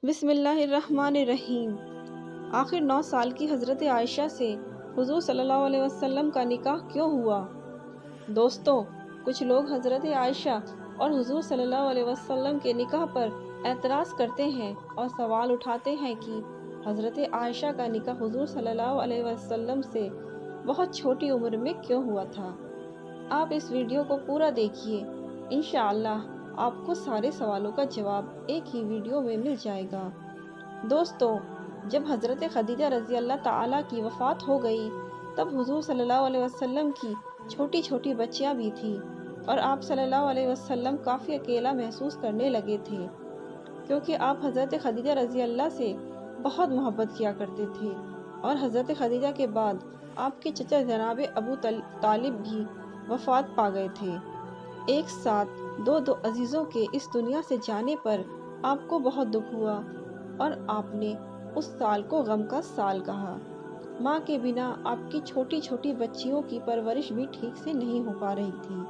بسم اللہ الرحمن الرحیم۔ آخر 9 سال کی حضرت عائشہ سے حضور صلی اللہ علیہ وسلم کا نکاح کیوں ہوا؟ دوستو، کچھ لوگ حضرت عائشہ اور حضور صلی اللہ علیہ وسلم کے نکاح پر اعتراض کرتے ہیں اور سوال اٹھاتے ہیں کہ حضرت عائشہ کا نکاح حضور صلی اللہ علیہ وسلم سے بہت چھوٹی عمر میں کیوں ہوا تھا۔ آپ اس ویڈیو کو پورا دیکھیے، انشاءاللہ آپ کو سارے سوالوں کا جواب ایک ہی ویڈیو میں مل جائے گا۔ دوستو، جب حضرت خدیجہ رضی اللہ تعالیٰ کی وفات ہو گئی تب حضور صلی اللہ علیہ وسلم کی چھوٹی چھوٹی بچیاں بھی تھیں اور آپ صلی اللہ علیہ وسلم کافی اکیلا محسوس کرنے لگے تھے، کیونکہ آپ حضرت خدیجہ رضی اللہ سے بہت محبت کیا کرتے تھے اور حضرت خدیجہ کے بعد آپ کے چچا جناب ابو طالب بھی وفات پا گئے تھے۔ ایک ساتھ دو عزیزوں کے اس دنیا سے جانے پر آپ کو بہت دکھ ہوا اور آپ نے اس سال کو غم کا سال کہا۔ ماں کے بنا آپ کی چھوٹی چھوٹی بچیوں کی پرورش بھی ٹھیک سے نہیں ہو پا رہی تھی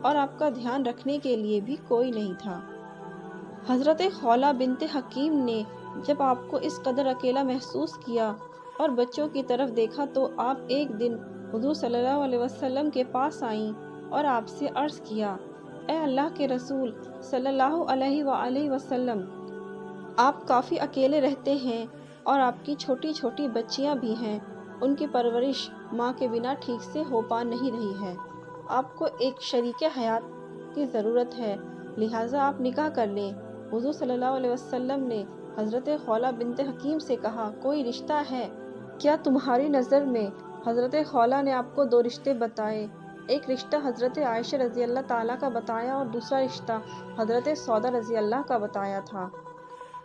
اور آپ کا دھیان رکھنے کے لیے بھی کوئی نہیں تھا۔ حضرت خولہ بنت حکیم نے جب آپ کو اس قدر اکیلا محسوس کیا اور بچوں کی طرف دیکھا تو آپ ایک دن حضور صلی اللہ علیہ وسلم کے پاس آئیں اور آپ سے عرض کیا، اے اللہ کے رسول صلی اللہ علیہ وآلہ وسلم، آپ کافی اکیلے رہتے ہیں اور آپ کی چھوٹی چھوٹی بچیاں بھی ہیں، ان کی پرورش ماں کے بنا ٹھیک سے ہو پا نہیں رہی ہے، آپ کو ایک شریک حیات کی ضرورت ہے، لہٰذا آپ نکاح کر لیں۔ حضور صلی اللہ علیہ وسلم نے حضرت خولہ بنت حکیم سے کہا، کوئی رشتہ ہے کیا تمہاری نظر میں؟ حضرت خولہ نے آپ کو 2 رشتے بتائے، ایک رشتہ حضرت عائشہ رضی اللہ تعالیٰ کا بتایا اور دوسرا رشتہ حضرت سودہ رضی اللہ کا بتایا تھا۔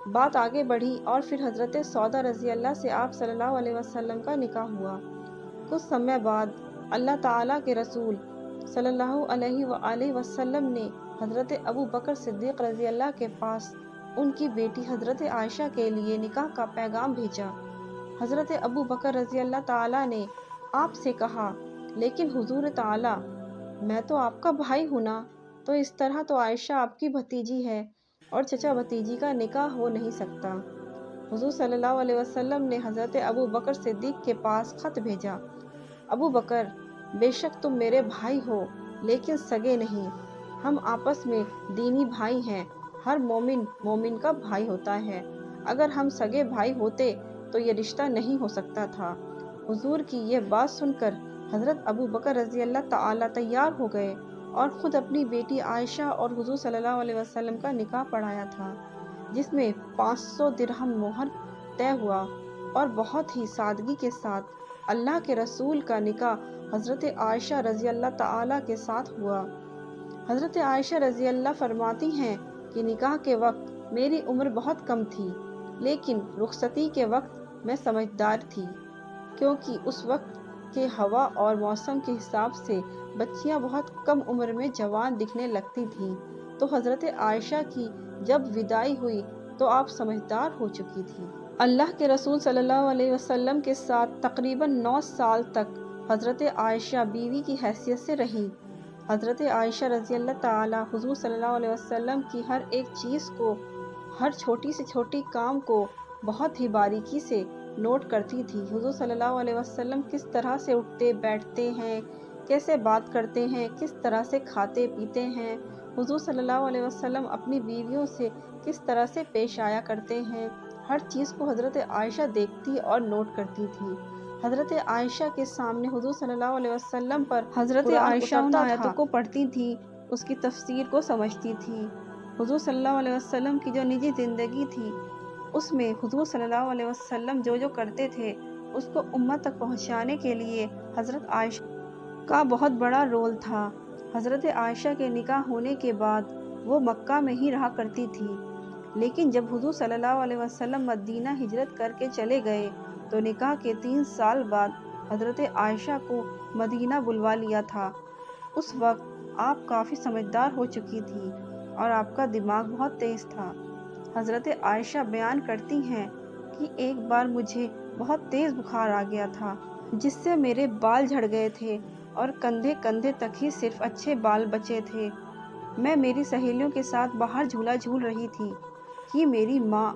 بات آگے بڑھی اور پھر حضرت سودہ رضی اللہ سے آپ صلی اللہ علیہ وسلم کا نکاح ہوا۔ کچھ سمے بعد اللہ تعالیٰ کے رسول صلی اللہ علیہ وآلہ وسلم نے حضرت ابو بکر صدیق رضی اللہ کے پاس ان کی بیٹی حضرت عائشہ کے لیے نکاح کا پیغام بھیجا۔ حضرت ابو بکر رضی اللہ تعالیٰ نے آپ سے کہا، لیکن حضور تعالیٰ، میں تو آپ کا بھائی ہوں نا، تو اس طرح تو عائشہ آپ کی بھتیجی ہے اور چچا بھتیجی کا نکاح ہو نہیں سکتا۔ حضور صلی اللہ علیہ وسلم نے حضرت ابو بکر صدیق کے پاس خط بھیجا، ابو بکر، بے شک تم میرے بھائی ہو لیکن سگے نہیں، ہم آپس میں دینی بھائی ہیں، ہر مومن مومن کا بھائی ہوتا ہے، اگر ہم سگے بھائی ہوتے تو یہ رشتہ نہیں ہو سکتا تھا۔ حضور کی یہ بات سن کر حضرت ابو بکر رضی اللہ تعالیٰ تیار ہو گئے اور خود اپنی بیٹی عائشہ اور حضور صلی اللہ علیہ وسلم کا نکاح پڑھایا تھا، جس میں 500 درہم مہر طے ہوا اور بہت ہی سادگی کے ساتھ اللہ کے رسول کا نکاح حضرت عائشہ رضی اللہ تعالیٰ کے ساتھ ہوا۔ حضرت عائشہ رضی اللہ فرماتی ہیں کہ نکاح کے وقت میری عمر بہت کم تھی، لیکن رخصتی کے وقت میں سمجھدار تھی، کیونکہ اس وقت کے ہوا اور موسم کے حساب سے بچیاں بہت کم عمر میں جوان دکھنے لگتی تھیں، تو حضرت عائشہ کی جب وداعی ہوئی تو آپ سمجھدار ہو چکی تھی۔ اللہ کے رسول صلی اللہ علیہ وسلم کے ساتھ تقریباً 9 سال تک حضرت عائشہ بیوی کی حیثیت سے رہیں۔ حضرت عائشہ رضی اللہ تعالیٰ حضور صلی اللہ علیہ وسلم کی ہر ایک چیز کو، ہر چھوٹی سے چھوٹی کام کو بہت ہی باریکی سے نوٹ کرتی تھی۔ حضور صلی اللہ علیہ وسلم کس طرح سے اٹھتے بیٹھتے ہیں، کیسے بات کرتے ہیں، کس طرح سے کھاتے پیتے ہیں، حضور صلی اللہ علیہ وسلم اپنی بیویوں سے کس طرح سے پیش آیا کرتے ہیں، ہر چیز کو حضرت عائشہ دیکھتی اور نوٹ کرتی تھی۔ حضرت عائشہ کے سامنے حضور صلی اللہ علیہ وسلم پر حضرت عائشہ ان آیتوں کو پڑھتی تھی، اس کی تفسیر کو سمجھتی تھی۔ حضور صلی اللہ علیہ وسلم کی جو نجی زندگی تھی، اس میں حضور صلی اللہ علیہ وسلم جو کرتے تھے اس کو امت تک پہنچانے کے لیے حضرت عائشہ کا بہت بڑا رول تھا۔ حضرت عائشہ کے نکاح ہونے کے بعد وہ مکہ میں ہی رہا کرتی تھی، لیکن جب حضور صلی اللہ علیہ وسلم مدینہ ہجرت کر کے چلے گئے تو نکاح کے 3 سال بعد حضرت عائشہ کو مدینہ بلوا لیا تھا۔ اس وقت آپ کافی سمجھدار ہو چکی تھی اور آپ کا دماغ بہت تیز تھا۔ حضرت عائشہ بیان کرتی ہیں کہ ایک بار مجھے بہت تیز بخار آ گیا تھا، جس سے میرے بال جھڑ گئے تھے اور کندھے تک ہی صرف اچھے بال بچے تھے۔ میں میری سہیلیوں کے ساتھ باہر جھولا جھول رہی تھی کہ میری ماں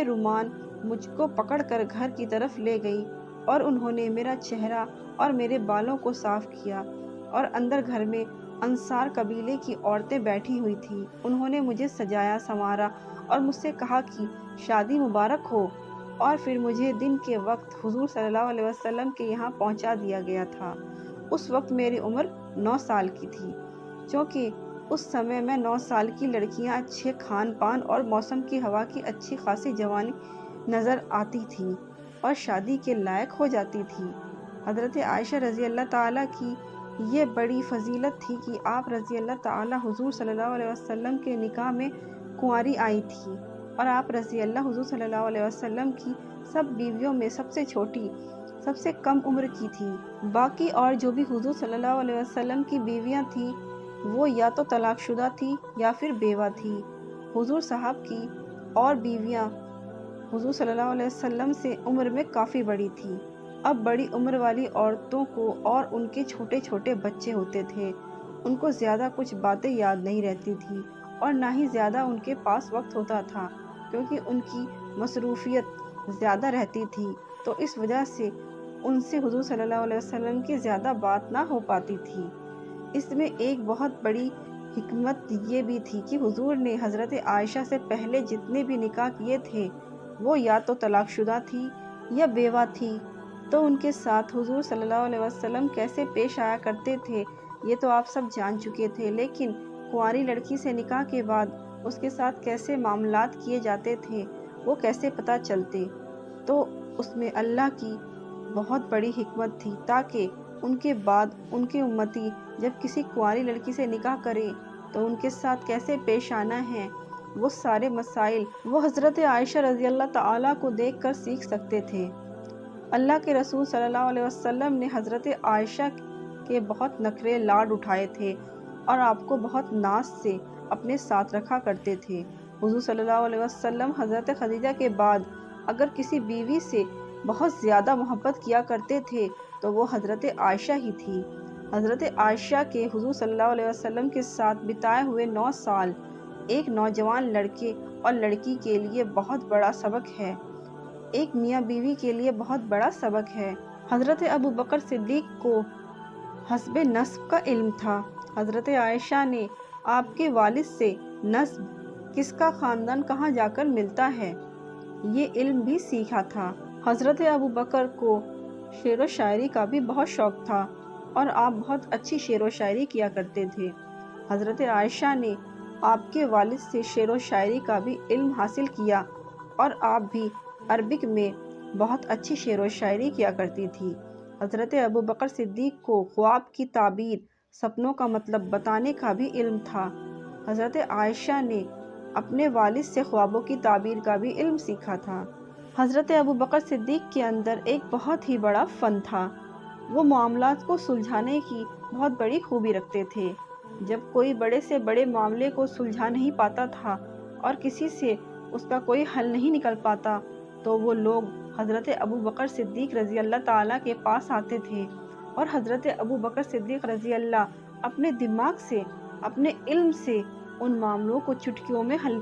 رومان مجھ کو پکڑ کر گھر کی طرف لے گئی اور انہوں نے میرا چہرہ اور میرے بالوں کو صاف کیا، اور اندر گھر میں انصار قبیلے کی عورتیں بیٹھی ہوئی تھیں۔ انہوں نے مجھے سجایا سنوارا اور مجھ سے کہا کہ شادی مبارک ہو، اور پھر مجھے دن کے وقت حضور صلی اللہ علیہ وسلم کے یہاں پہنچا دیا گیا تھا۔ اس وقت میری عمر 9 سال کی تھی، چونکہ اس سمے میں 9 سال کی لڑکیاں اچھے کھان پان اور موسم کی ہوا کی اچھی خاصی جوانی نظر آتی تھی اور شادی کے لائق ہو جاتی تھی۔ حضرت عائشہ رضی اللہ تعالیٰ کی یہ بڑی فضیلت تھی کہ آپ رضی اللہ تعالیٰ حضور صلی اللہ علیہ وسلم کے نکاح میں کنواری آئی تھی، اور آپ رضی اللہ حضور صلی اللہ علیہ وسلم کی سب بیویوں میں سب سے چھوٹی، سب سے کم عمر کی تھی۔ باقی اور جو بھی حضور صلی اللہ علیہ وسلم کی بیویاں تھیں وہ یا تو طلاق شدہ تھی یا پھر بیوہ تھی۔ حضور صاحب کی اور بیویاں حضور صلی اللہ علیہ وسلم سے عمر میں کافی بڑی تھی۔ اب بڑی عمر والی عورتوں کو اور ان کے چھوٹے چھوٹے بچے ہوتے تھے، ان کو زیادہ کچھ باتیں یاد نہیں رہتی تھی اور نہ ہی زیادہ ان کے پاس وقت ہوتا تھا، کیونکہ ان کی مصروفیت زیادہ رہتی تھی، تو اس وجہ سے ان سے حضور صلی اللہ علیہ وسلم کی زیادہ بات نہ ہو پاتی تھی۔ اس میں ایک بہت بڑی حکمت یہ بھی تھی کہ حضور نے حضرت عائشہ سے پہلے جتنے بھی نکاح کیے تھے وہ یا تو طلاق شدہ تھی یا بیوہ تھی، تو ان کے ساتھ حضور صلی اللہ علیہ وسلم کیسے پیش آیا کرتے تھے یہ تو آپ سب جان چکے تھے، لیکن کنواری لڑکی سے نکاح کے بعد اس کے ساتھ کیسے معاملات کیے جاتے تھے وہ کیسے پتہ چلتے، تو اس میں اللہ کی بہت بڑی حکمت تھی، تاکہ ان کے بعد ان کے امتی جب کسی کنواری لڑکی سے نکاح کرے تو ان کے ساتھ کیسے پیش آنا ہے، وہ سارے مسائل وہ حضرت عائشہ رضی اللہ تعالیٰ کو دیکھ کر سیکھ سکتے تھے۔ اللہ کے رسول صلی اللہ علیہ وسلم نے حضرت عائشہ کے بہت نخرے لاڈ اٹھائے تھے اور آپ کو بہت ناز سے اپنے ساتھ رکھا کرتے تھے۔ حضور صلی اللہ علیہ وسلم حضرت خدیجہ کے بعد اگر کسی بیوی سے بہت زیادہ محبت کیا کرتے تھے تو وہ حضرت عائشہ ہی تھی۔ حضرت عائشہ کے حضور صلی اللہ علیہ وسلم کے ساتھ بتائے ہوئے 9 سال ایک نوجوان لڑکے اور لڑکی کے لیے بہت بڑا سبق ہے، ایک میاں بیوی کے لیے بہت بڑا سبق ہے۔ حضرت ابو بکر صدیق کو حسب نسب کا علم تھا۔ حضرت عائشہ نے آپ کے والد سے نسب کس کا خاندان کہاں جا کر ملتا ہے یہ علم بھی سیکھا تھا۔ حضرت ابو بکر کو شعر و شاعری کا بھی بہت شوق تھا اور آپ بہت اچھی شعر و شاعری کیا کرتے تھے۔ حضرت عائشہ نے آپ کے والد سے شعر و شاعری کا بھی علم حاصل کیا اور آپ بھی عربک میں بہت اچھی شعر و شاعری کیا کرتی تھی۔ حضرت ابو بکر صدیق کو خواب کی تعبیر، سپنوں کا مطلب بتانے کا بھی علم تھا۔ حضرت عائشہ نے اپنے والد سے خوابوں کی تعبیر کا بھی علم سیکھا تھا۔ حضرت ابو بکر صدیق کے اندر ایک بہت ہی بڑا فن تھا، وہ معاملات کو سلجھانے کی بہت بڑی خوبی رکھتے تھے۔ جب کوئی بڑے سے بڑے معاملے کو سلجھا نہیں پاتا تھا اور کسی سے اس کا کوئی حل نہیں نکل پاتا تو وہ لوگ حضرت ابو بکر صدیق رضی اللہ تعالیٰ کے پاس آتے تھے اور حضرت ابو بکر صدیق رضی اللہ اپنے دماغ سے، اپنے علم سے ان معاملوں کو چٹکیوں میں حل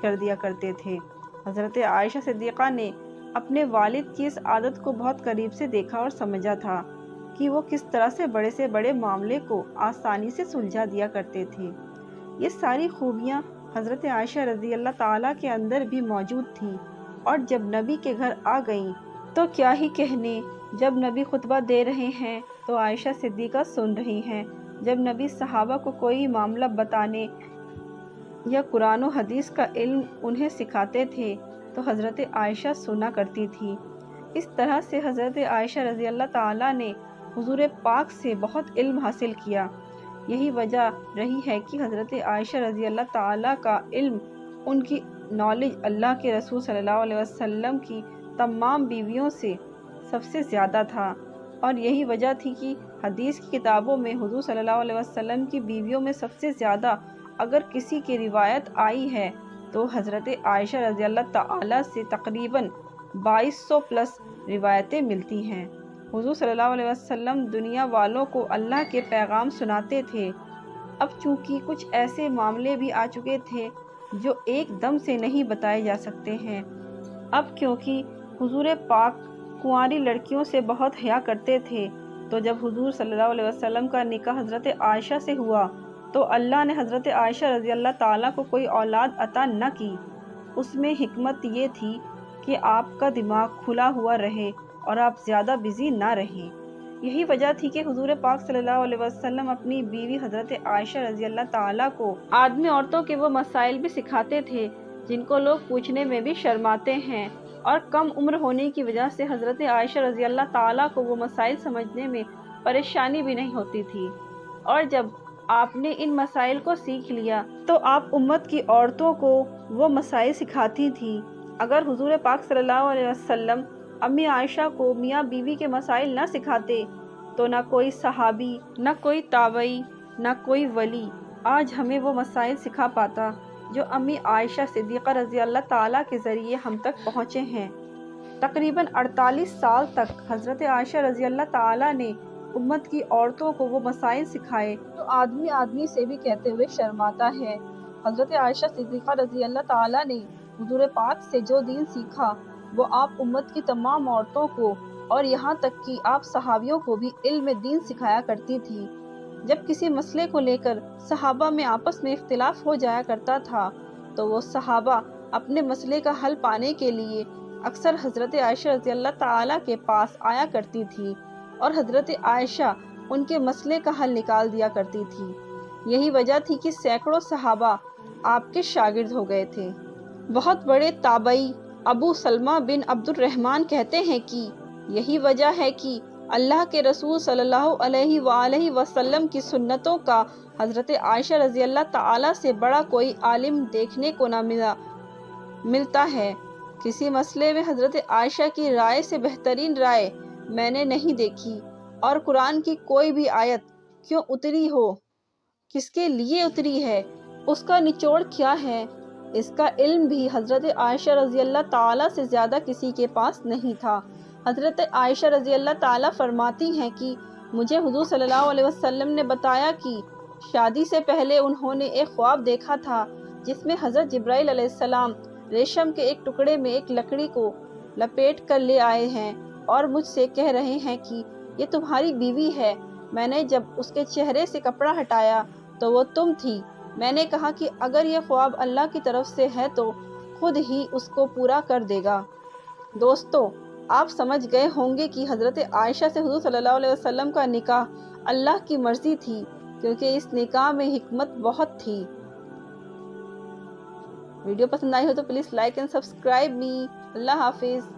کر دیا کرتے تھے۔ حضرت عائشہ صدیقہ نے اپنے والد کی اس عادت کو بہت قریب سے دیکھا اور سمجھا تھا کہ وہ کس طرح سے بڑے معاملے کو آسانی سے سلجھا دیا کرتے تھے۔ یہ ساری خوبیاں حضرت عائشہ رضی اللہ تعالیٰ کے اندر بھی موجود تھیں، اور جب نبی کے گھر آ گئیں تو کیا ہی کہنے، جب نبی خطبہ دے رہے ہیں تو عائشہ صدیقہ سن رہی ہیں، جب نبی صحابہ کو کوئی معاملہ بتانے یا قرآن و حدیث کا علم انہیں سکھاتے تھے تو حضرت عائشہ سنا کرتی تھی۔ اس طرح سے حضرت عائشہ رضی اللہ تعالیٰ نے حضور پاک سے بہت علم حاصل کیا۔ یہی وجہ رہی ہے کہ حضرت عائشہ رضی اللہ تعالیٰ کا علم، ان کی نالج اللہ کے رسول صلی اللہ علیہ وسلم کی تمام بیویوں سے سب سے زیادہ تھا، اور یہی وجہ تھی کہ حدیث کی کتابوں میں حضور صلی اللہ علیہ وسلم کی بیویوں میں سب سے زیادہ اگر کسی کی روایت آئی ہے تو حضرت عائشہ رضی اللہ تعالیٰ سے تقریباً 2200 پلس روایتیں ملتی ہیں۔ حضور صلی اللہ علیہ وسلم دنیا والوں کو اللہ کے پیغام سناتے تھے۔ اب چونکہ کچھ ایسے معاملے بھی آ چکے تھے جو ایک دم سے نہیں بتائے جا سکتے ہیں، اب کیونکہ حضور پاک کنواری لڑکیوں سے بہت حیا کرتے تھے، تو جب حضور صلی اللہ علیہ وسلم کا نکاح حضرت عائشہ سے ہوا تو اللہ نے حضرت عائشہ رضی اللہ تعالیٰ کو کوئی اولاد عطا نہ کی۔ اس میں حکمت یہ تھی کہ آپ کا دماغ کھلا ہوا رہے اور آپ زیادہ بزی نہ رہیں۔ یہی وجہ تھی کہ حضور پاک صلی اللہ علیہ وسلم اپنی بیوی حضرت عائشہ رضی اللہ تعالیٰ کو آدمی عورتوں کے وہ مسائل بھی سکھاتے تھے جن کو لوگ پوچھنے میں بھی شرماتے ہیں، اور کم عمر ہونے کی وجہ سے حضرت عائشہ رضی اللہ تعالیٰ کو وہ مسائل سمجھنے میں پریشانی بھی نہیں ہوتی تھی۔ اور جب آپ نے ان مسائل کو سیکھ لیا تو آپ امت کی عورتوں کو وہ مسائل سکھاتی تھی۔ اگر حضور پاک صلی اللہ علیہ وسلم امی عائشہ کو میاں بیوی کے مسائل نہ سکھاتے تو نہ کوئی صحابی، نہ کوئی تابعی، نہ کوئی ولی آج ہمیں وہ مسائل سکھا پاتا جو امی عائشہ صدیقہ رضی اللہ تعالیٰ کے ذریعے ہم تک پہنچے ہیں۔ تقریباً 48 سال تک حضرت عائشہ رضی اللہ تعالیٰ نے امت کی عورتوں کو وہ مسائل سکھائے جو آدمی سے بھی کہتے ہوئے شرماتا ہے۔ حضرت عائشہ صدیقہ رضی اللہ تعالیٰ نے حضور پاک سے جو دین سیکھا وہ آپ امت کی تمام عورتوں کو اور یہاں تک کہ آپ صحابیوں کو بھی علم دین سکھایا کرتی تھی۔ جب کسی مسئلے کو لے کر صحابہ میں آپس میں اختلاف ہو جایا کرتا تھا تو وہ صحابہ اپنے مسئلے کا حل پانے کے لیے اکثر حضرت عائشہ رضی اللہ تعالیٰ کے پاس آیا کرتی تھی اور حضرت عائشہ ان کے مسئلے کا حل نکال دیا کرتی تھی۔ یہی وجہ تھی کہ سینکڑوں صحابہ آپ کے شاگرد ہو گئے تھے۔ بہت بڑے تابعی ابو سلمہ بن عبد الرحمن کہتے ہیں کہ یہی وجہ ہے کہ اللہ کے رسول صلی اللہ علیہ وآلہ وسلم کی سنتوں کا حضرت عائشہ رضی اللہ تعالیٰ سے بڑا کوئی عالم دیکھنے کو نہ ملتا ہے۔ کسی مسئلے میں حضرت عائشہ کی رائے سے بہترین رائے میں نے نہیں دیکھی، اور قرآن کی کوئی بھی آیت کیوں اتری ہو، کس کے لیے اتری ہے، اس کا نچوڑ کیا ہے، اس کا علم بھی حضرت عائشہ رضی اللہ تعالیٰ سے زیادہ کسی کے پاس نہیں تھا۔ حضرت عائشہ رضی اللہ تعالیٰ فرماتی ہیں کہ مجھے حضور صلی اللہ علیہ وسلم نے بتایا کہ شادی سے پہلے انہوں نے ایک خواب دیکھا تھا جس میں حضرت جبرائیل علیہ السلام ریشم کے ایک ٹکڑے میں ایک لکڑی کو لپیٹ کر لے آئے ہیں اور مجھ سے کہہ رہے ہیں کہ یہ تمہاری بیوی ہے۔ میں نے جب اس کے چہرے سے کپڑا ہٹایا تو وہ تم تھی۔ میں نے کہا کہ اگر یہ خواب اللہ کی طرف سے ہے تو خود ہی اس کو پورا کر دے گا۔ دوستو، آپ سمجھ گئے ہوں گے کہ حضرت عائشہ سے حضور صلی اللہ علیہ وسلم کا نکاح اللہ کی مرضی تھی، کیونکہ اس نکاح میں حکمت بہت تھی۔ ویڈیو پسند آئی ہو تو پلیز لائک اینڈ سبسکرائب می۔ اللہ حافظ۔